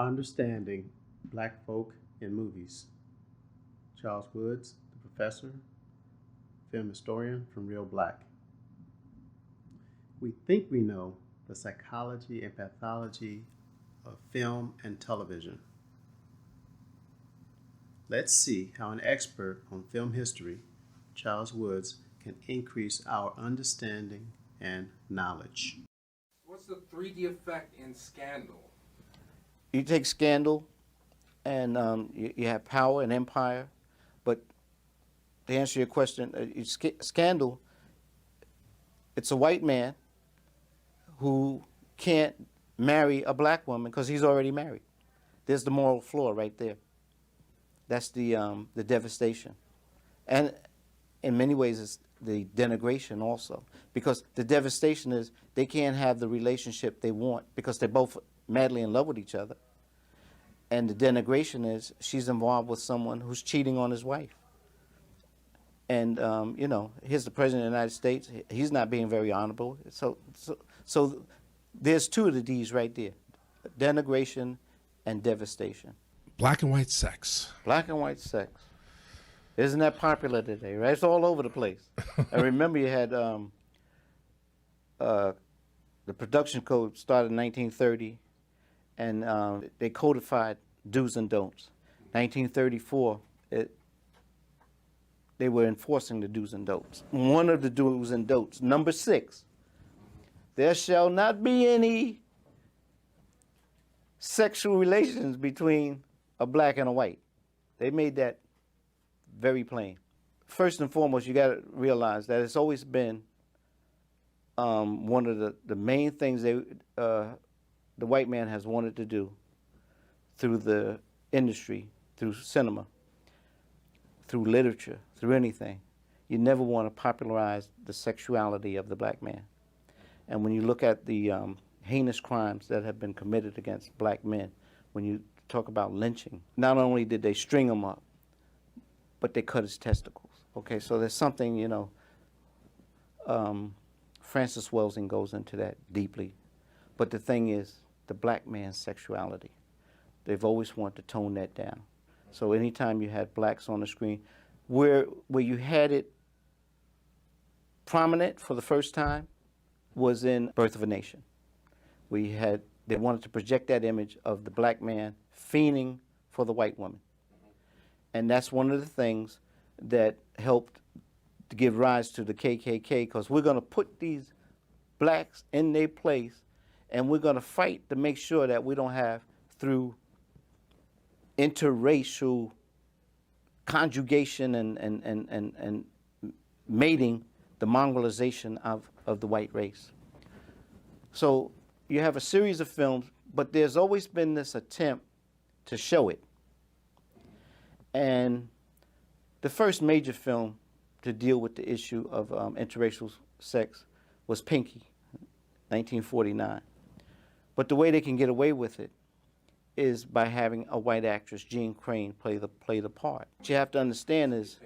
Understanding Black Folk in Movies. Charles Woods, the professor, film historian from Reelblack. We think we know the psychology and pathology of film and television. Let's see how an expert on film history, Charles Woods, can increase our understanding and knowledge. What's the 3D effect in Scandal? You take Scandal, and you have Power and Empire, but to answer your question, Scandal, it's a white man who can't marry a black woman because he's already married. There's the moral flaw right there. That's the devastation. And in many ways, it's the denigration also, because the devastation is they can't have the relationship they want because they're both madly in love with each other. And the denigration is she's involved with someone who's cheating on his wife. And, here's the President of the United States. He's not being very honorable. So there's two of the D's right there, denigration and devastation. Black and white sex. Black and white sex. Isn't that popular today, right? It's all over the place. I remember you had the production code started in 1930, and they codified do's and don'ts. 1934, they were enforcing the do's and don'ts. One of the do's and don'ts, number 6, there shall not be any sexual relations between a black and a white. They made that very plain. First and foremost, you got to realize that it's always been one of the main things the white man has wanted to do through the industry, through cinema, through literature, through anything. You never want to popularize the sexuality of the black man. And when you look at the heinous crimes that have been committed against black men, when you talk about lynching, not only did they string him up, but they cut his testicles. Okay, so there's something, Francis Welsing goes into that deeply. But the thing is, the black man's sexuality, they've always wanted to tone that down. So anytime you had blacks on the screen, where you had it prominent for the first time was in Birth of a Nation. They wanted to project that image of the black man fiending for the white woman. And that's one of the things that helped to give rise to the KKK, because we're going to put these blacks in their place, and we're going to fight to make sure that we don't have, through interracial conjugation and mating, the mongrelization of the white race. So you have a series of films, but there's always been this attempt to show it. And the first major film to deal with the issue of interracial sex was Pinky, 1949. But the way they can get away with it is by having a white actress, Jean Crane, play the part. What you have to understand is,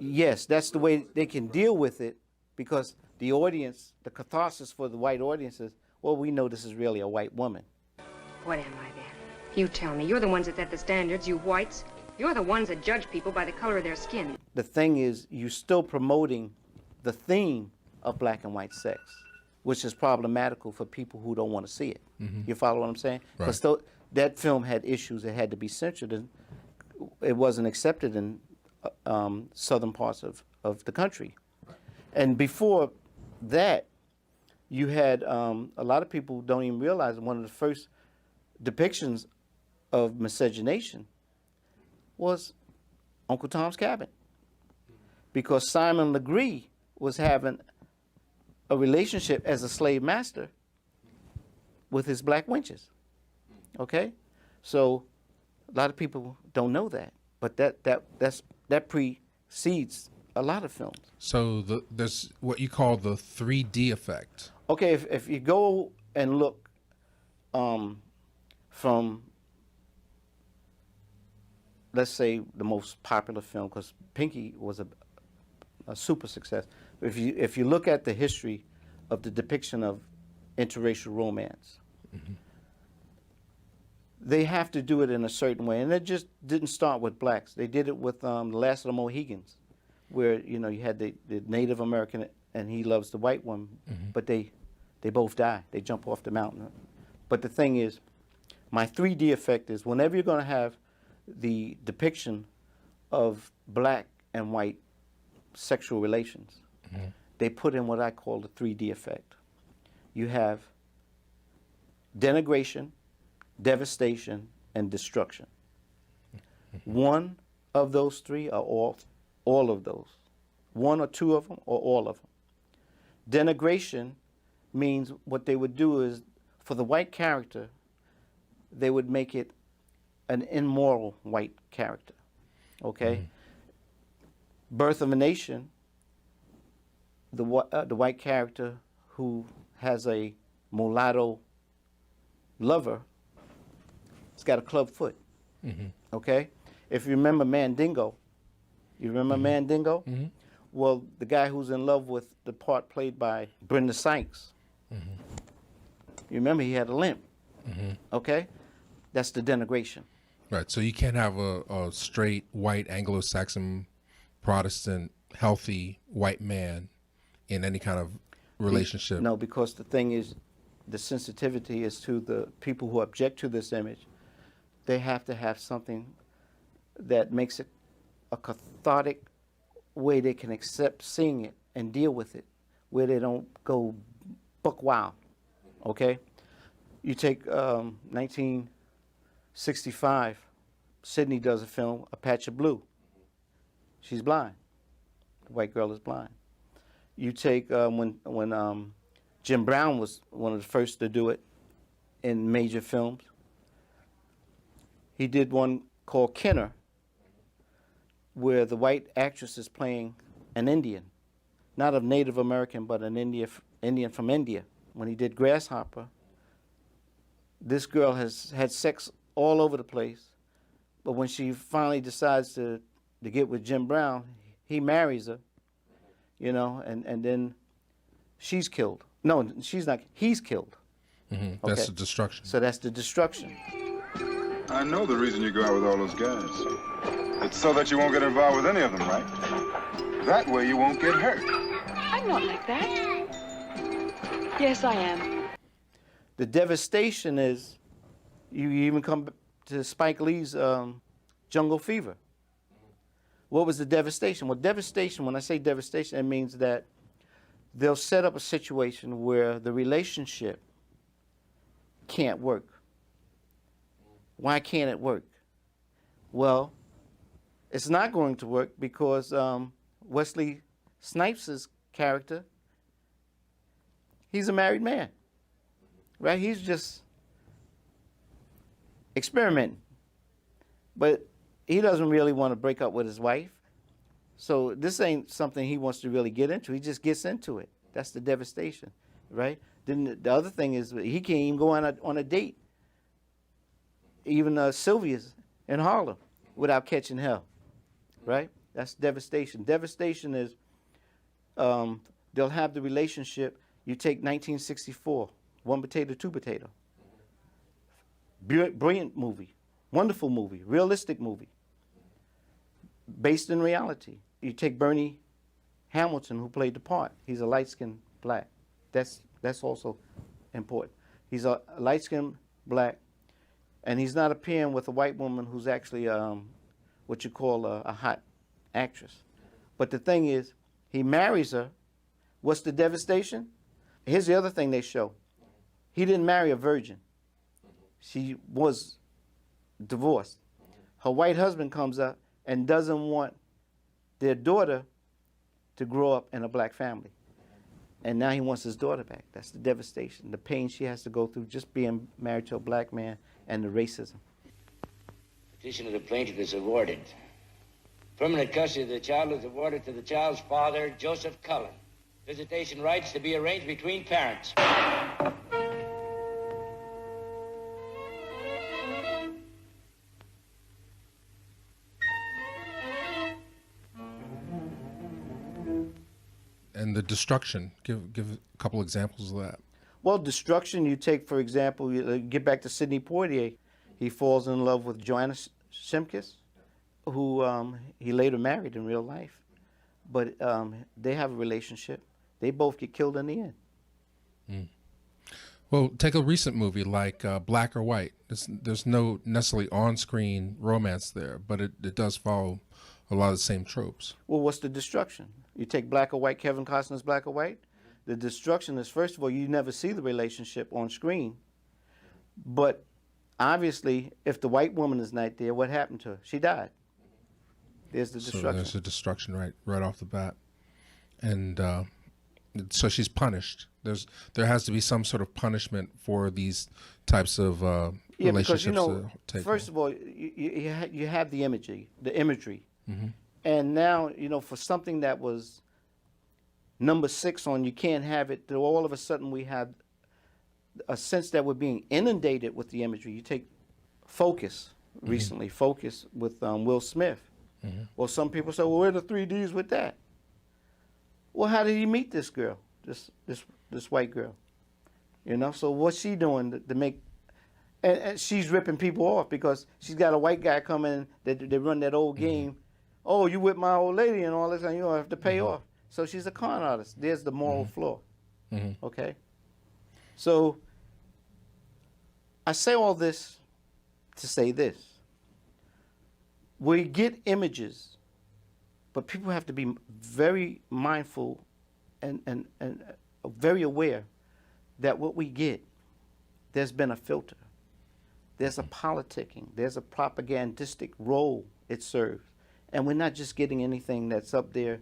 yes, that's the way they can deal with it, because the audience, the catharsis for the white audience is, well, we know this is really a white woman. What am I then? You tell me. You're the ones that set the standards, you whites. You're the ones that judge people by the color of their skin. The thing is, you're still promoting the theme of black and white sex, which is problematical for people who don't want to see it. Mm-hmm. You follow what I'm saying? Because that film had issues that had to be censored, and it wasn't accepted in southern parts of the country. Right. And before that, you had a lot of people who don't even realize one of the first depictions of miscegenation was Uncle Tom's Cabin, because Simon Legree was having a relationship as a slave master with his black wenches. Okay, so a lot of people don't know that, but that precedes a lot of films. So there's what you call the 3D effect. Okay, if you go and look from, let's say, the most popular film, because Pinky was a super success. If you look at the history of the depiction of interracial romance, mm-hmm. they have to do it in a certain way. And it just didn't start with blacks. They did it with the Last of the Mohegans, where, you know, you had the Native American and he loves the white woman, but they both die. They jump off the mountain. But the thing is, my 3D effect is whenever you're going to have the depiction of black and white sexual relations, they put in what I call the 3D effect. You have denigration, devastation, and destruction. One of those three or all of those. One or two of them or all of them. Denigration means what they would do is, for the white character, they would make it an immoral white character, okay? Birth of a Nation, the white character who has a mulatto lover, has got a club foot, okay? If you remember Mandingo, you remember Mandingo? Well, the guy who's in love with the part played by Brenda Sykes, you remember he had a limp, okay? That's the denigration. Right. So you can't have a straight white Anglo-Saxon Protestant healthy white man in any kind of relationship. No, because the thing is, the sensitivity is to the people who object to this image. They have to have something that makes it a cathartic way they can accept seeing it and deal with it, where they don't go buck wild, okay? You take 1965, Sydney does a film, A Patch of Blue. She's blind. The white girl is blind. You take when Jim Brown was one of the first to do it in major films. He did one called Kenner, where the white actress is playing an Indian, not a Native American, but an Indian from India. When he did Grasshopper, this girl has had sex all over the place, but when she finally decides to get with Jim Brown, he marries her, you know, and then she's killed. No, she's not. He's killed. That's Okay. the destruction. So that's the destruction. I know the reason you go out with all those guys. It's so that you won't get involved with any of them, right? That way you won't get hurt. I'm not like that. Yes, I am. The devastation is, you even come to Spike Lee's Jungle Fever. What was the devastation? Well, devastation, when I say devastation, it means that they'll set up a situation where the relationship can't work. Why can't it work? Well, it's not going to work because Wesley Snipes' character, he's a married man, right? He's just experimenting. But he doesn't really want to break up with his wife. So this ain't something he wants to really get into. He just gets into it. That's the devastation, right? Then the other thing is he can't even go on a date, even Sylvia's in Harlem, without catching hell, right? That's devastation. Devastation is they'll have the relationship. You take 1964, One Potato, Two Potato. Brilliant movie, wonderful movie, realistic movie, based in reality. You take Bernie Hamilton, who played the part. He's a light-skinned black. That's also important. He's a light-skinned black, and he's not appearing with a white woman who's actually what you call a hot actress. But the thing is, he marries her. What's the devastation? Here's the other thing they show. He didn't marry a virgin. She was divorced. Her white husband comes up and doesn't want their daughter to grow up in a black family. And now he wants his daughter back. That's the devastation, the pain she has to go through just being married to a black man, and the racism. Petition of the plaintiff is awarded. Permanent custody of the child is awarded to the child's father, Joseph Cullen. Visitation rights to be arranged between parents. And the destruction. Give a couple examples of that. Well, destruction, you take, for example, you get back to Sidney Poitier. he falls in love with Joanna Shimkus, who he later married in real life. But they have a relationship. They both get killed in the end. Mm. Well, take a recent movie like Black or White. There's no necessarily on-screen romance there, but it does follow a lot of the same tropes. Well, what's the destruction? You take Black or White, Kevin Costner's Black or White. The destruction is, first of all, you never see the relationship on screen. But obviously, if the white woman is not there, what happened to her? She died. There's the destruction. So there's a destruction right off the bat. And so she's punished. There has to be some sort of punishment for these types of relationships. Because, first of all, you have the imagery. Mm-hmm. And now, for something that was number 6 on You Can't Have It, all of a sudden we have a sense that we're being inundated with the imagery. You take Focus recently, Focus with Will Smith. Mm-hmm. Well, some people say, well, where are the 3Ds with that? Well, how did he meet this girl, this white girl? So what's she doing to make, and she's ripping people off because she's got a white guy coming, they run that old game, oh, you with my old lady and all this, and you don't have to pay off. So she's a con artist. There's the moral flaw, okay? So I say all this to say this. We get images, but people have to be very mindful and very aware that what we get, there's been a filter. There's a politicking. There's a propagandistic role it serves. And we're not just getting anything that's up there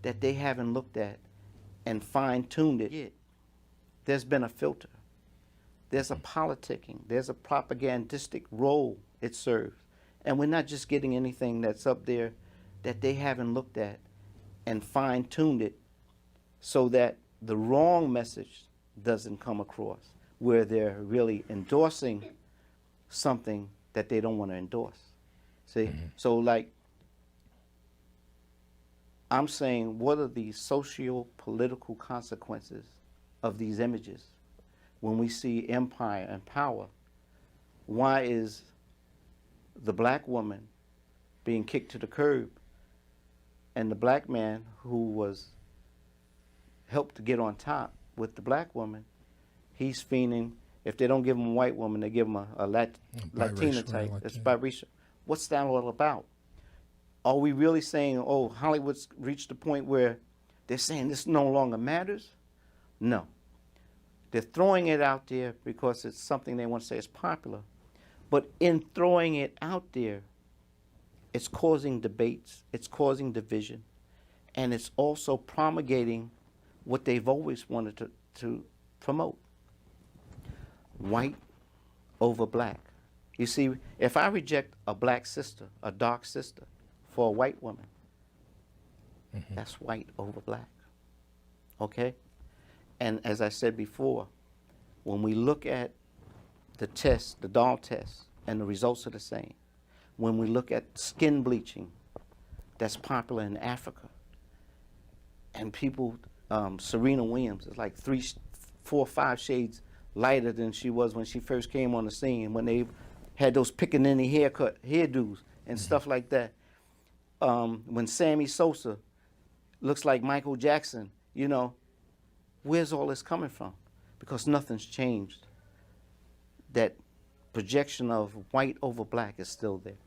that they haven't looked at and fine-tuned it. There's been a filter. There's a politicking. There's a propagandistic role it serves. And we're not just getting anything that's up there that they haven't looked at and fine-tuned it so that the wrong message doesn't come across, where they're really endorsing something that they don't want to endorse. See? So, like, I'm saying, what are the socio-political consequences of these images when we see empire and power? Why is the black woman being kicked to the curb and the black man who was helped to get on top with the black woman, he's fiending, if they don't give him a white woman, they give him a Latina type. It's biracial. What's that all about? Are we really saying, oh, Hollywood's reached the point where they're saying this no longer matters? No. They're throwing it out there because it's something they want to say is popular. But in throwing it out there, it's causing debates, it's causing division, and it's also promulgating what they've always wanted to promote. White over black. You see, if I reject a black sister, a dark sister, for a white woman, that's white over black, okay? And as I said before, when we look at the test, the doll test, and the results are the same. When we look at skin bleaching, that's popular in Africa, and people, Serena Williams is like 3, 4, 5 shades lighter than she was when she first came on the scene, when they had those Pickaninny hairdos and stuff like that. When Sammy Sosa looks like Michael Jackson, where's all this coming from? Because nothing's changed. That projection of white over black is still there.